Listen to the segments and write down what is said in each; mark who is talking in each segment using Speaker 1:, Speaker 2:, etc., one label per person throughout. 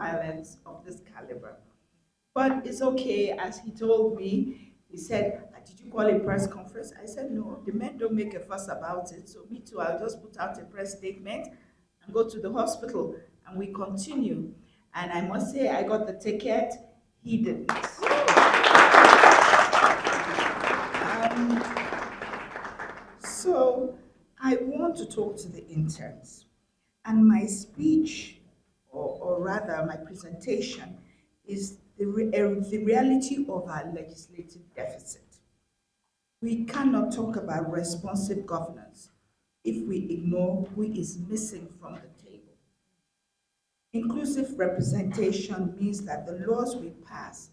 Speaker 1: violence of this caliber. But it's okay, as he told me, he said, did you call a press conference? I said, no, the men don't make a fuss about it. So me too, I'll just put out a press statement and go to the hospital and we continue. And I must say, I got the ticket, he didn't. Um, so I want to talk to the interns. And my speech, or rather my presentation, is the reality of our legislative deficit. We cannot talk about responsive governance if we ignore who is missing from the table. Inclusive representation means that the laws we pass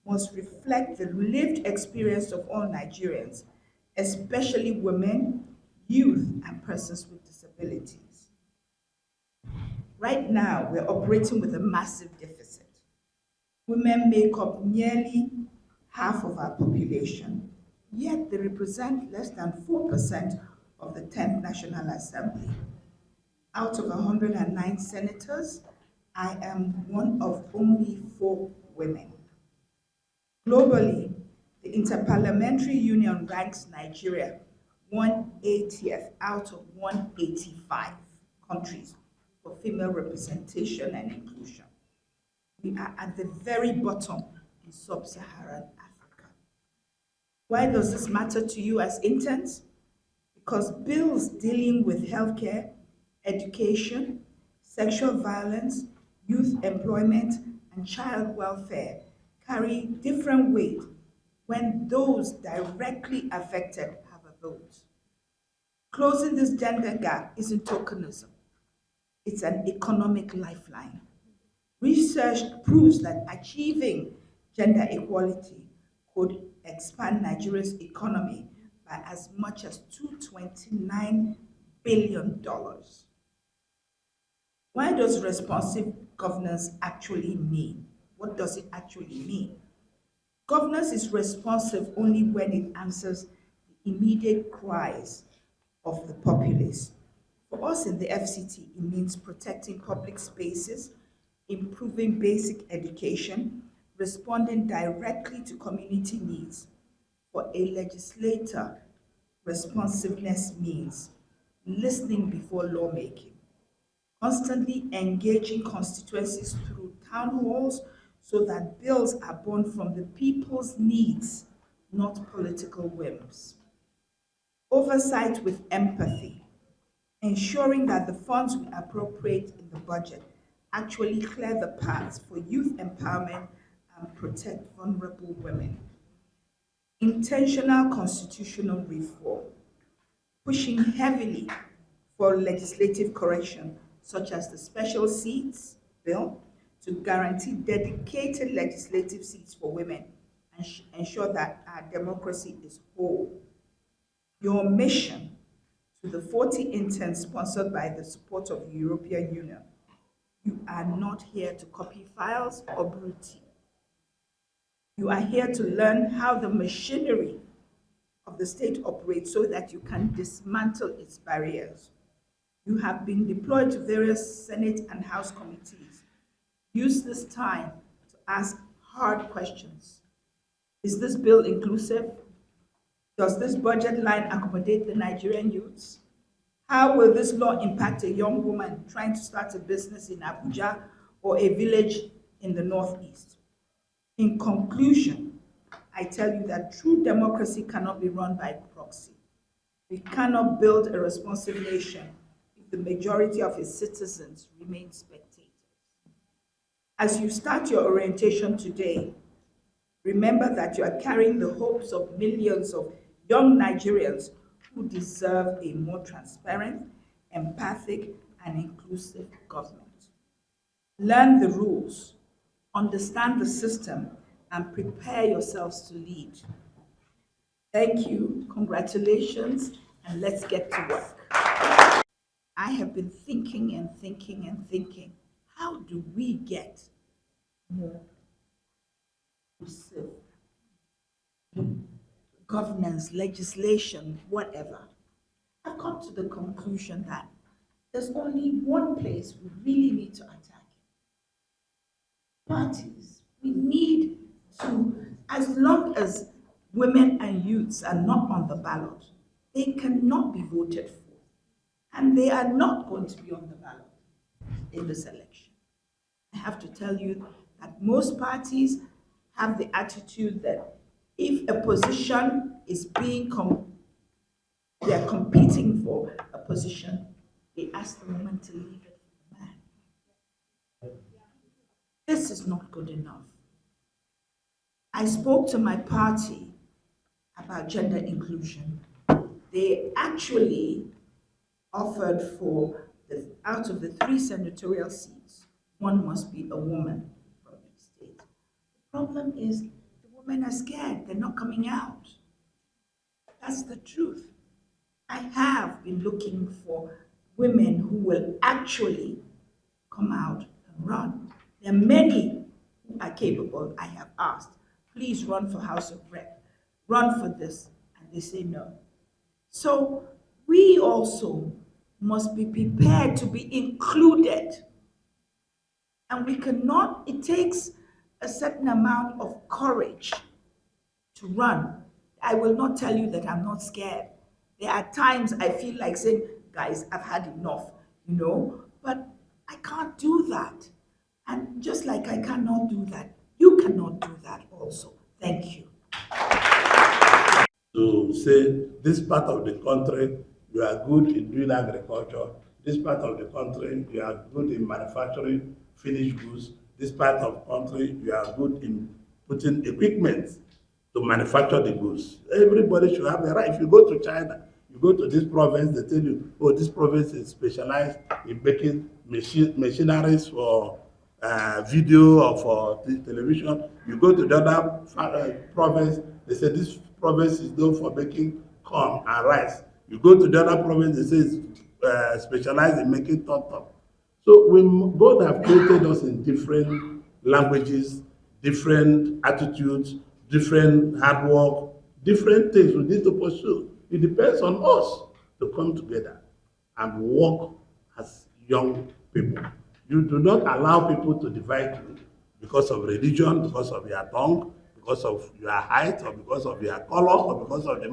Speaker 1: must reflect the lived experience of all Nigerians, especially women, youth, and persons with disabilities. Right now, we're operating with a massive deficit. Women make up nearly half of our population, yet they represent less than 4% of the 10th National Assembly. Out of 109 senators, I am one of only 4 women. Globally, the Interparliamentary Union ranks Nigeria 180th out of 185 countries for female representation and inclusion. We are at the very bottom in sub-Saharan Africa. Why does this matter to you as interns? Because bills dealing with healthcare, education, sexual violence, youth employment, and child welfare carry different weight when those directly affected have a vote. Closing this gender gap isn't tokenism, it's an economic lifeline. Research proves that achieving gender equality could expand Nigeria's economy by as much as $229 billion. Why does responsive governance actually mean? What does it actually mean? Governance is responsive only when it answers the immediate cries of the populace. For us in the FCT, it means protecting public spaces, improving basic education, responding directly to community needs. For a legislator, responsiveness means listening before lawmaking, constantly engaging constituencies through town halls so that bills are born from the people's needs, not political whims. Oversight with empathy, ensuring that the funds we appropriate in the budget actually clear the paths for youth empowerment and protect vulnerable women. Intentional constitutional reform, pushing heavily for legislative correction, such as the special seats bill, to guarantee dedicated legislative seats for women and ensure that our democracy is whole. Your mission to the 40 interns sponsored by the support of the European Union: you are not here to copy files or brew tea. You are here to learn how the machinery of the state operates so that you can dismantle its barriers. You have been deployed to various Senate and House committees. Use this time to ask hard questions. Is this bill inclusive? Does this budget line accommodate the Nigerian youths? How will this law impact a young woman trying to start a business in Abuja or a village in the Northeast? In conclusion, I tell you that true democracy cannot be run by proxy. We cannot build a responsive nation if the majority of its citizens remain spectators. As you start your orientation today, remember that you are carrying the hopes of millions of young Nigerians who deserve a more transparent, empathic, and inclusive government. Learn the rules, understand the system, and prepare yourselves to lead. Thank you, congratulations, and let's get to work. I have been thinking and thinking and thinking, how do we get more inclusive governance, legislation, whatever? I've come to the conclusion that there's only one place we really need to attack. parties, we need to, as long as women and youths are not on the ballot, they cannot be voted for. And they are not going to be on the ballot in this election. I have to tell you that most parties have the attitude that if a position is they are competing for a position, they ask the woman to leave it for the man. This is not good enough. I spoke to my party about gender inclusion. They actually offered for out of the three senatorial seats, one must be a woman from each state. The problem is the women are scared, they're not coming out. That's the truth. I have been looking for women who will actually come out and run. There are many who are capable. I have asked, please run for House of Rep, run for this, and they say no. So we also must be prepared to be included. And we cannot, it takes a certain amount of courage to run. I will not tell you that I'm not scared. There are times I feel like saying, guys, I've had enough, but I can't do that. And just like I cannot do that, you cannot do that also. Thank you.
Speaker 2: To say this part of the country you are good in doing agriculture, this part of the country you are good in manufacturing finished goods, this part of the country you are good in putting equipment to manufacture the goods. Everybody should have a right. If you go to China, you go to this province, they tell you, oh, this province is specialized in making machineries for video or for television. You go to the other province, they say this province is known for making corn and rice. You go to the other province, they say it's specialized in making tom. So God have created us in different languages, different attitudes, different hard work, different things we need to pursue. It depends on us to come together and work as young people. You do not allow people to divide you because of religion, because of your tongue, because of your height, or because of your color, or because of the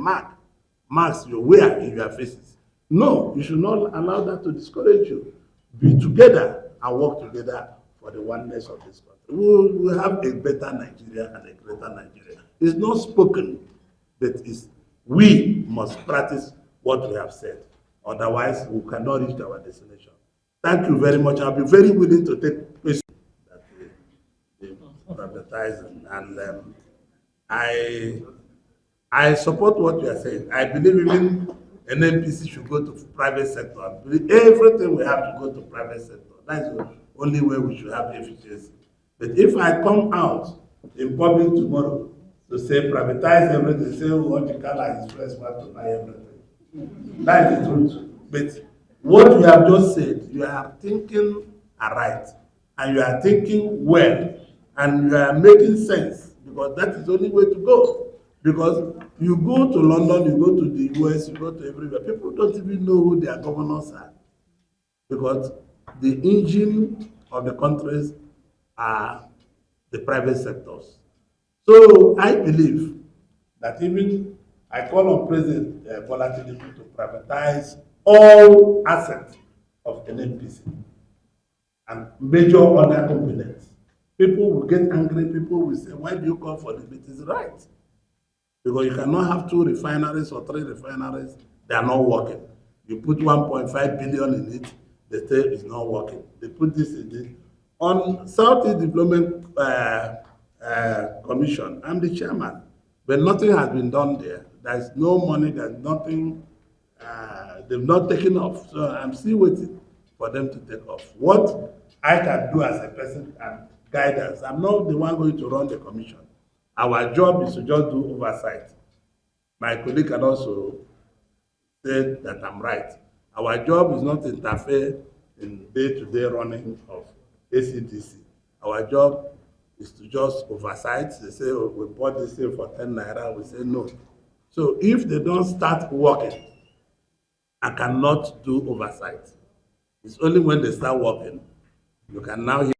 Speaker 2: marks you wear in your faces. No, you should not allow that to discourage you. Be together and work together for the oneness of this country. We will have a better Nigeria and a greater Nigeria. It's not spoken, but we must practice what we have said. Otherwise, we cannot reach our destination. Thank you very much. I'll be very willing to take questions that they advertising. And I support what you are saying. I believe even an NPC should go to private sector. I believe everything we have to go to private sector. That's the only way we should have efficiency. But if I come out in public tomorrow to say privatize everything, say what you call is first one to buy everything. That is the truth. But what you have just said, you are thinking aright, and you are thinking well, and you are making sense, because that is the only way to go. Because you go to London, you go to the US, you go to everywhere, people don't even know who their governors are, because the engine of the countries are the private sectors. So I believe that even I call on President Bola Tinubu to privatize all assets of an NPC and major other components. People will get angry, people will say, why do you call for this? It is right. Because you cannot have 2 refineries or 3 refineries, they are not working. You put 1.5 billion in it, they say it's not working. They put this in it. On Southeast Development Commission, I'm the chairman, but nothing has been done there. There's no money, there's nothing, they've not taken off. So I'm still waiting for them to take off. What I can do as a person and guidance, I'm not the one going to run the commission. Our job is to just do oversight. My colleague can also say that I'm right. Our job is not to interfere in day-to-day running of ACDC. Our job is to just oversight. They say, oh, we bought this thing for 10 naira. We say no. So if they don't start working, I cannot do oversight. It's only when they start working, you can now hear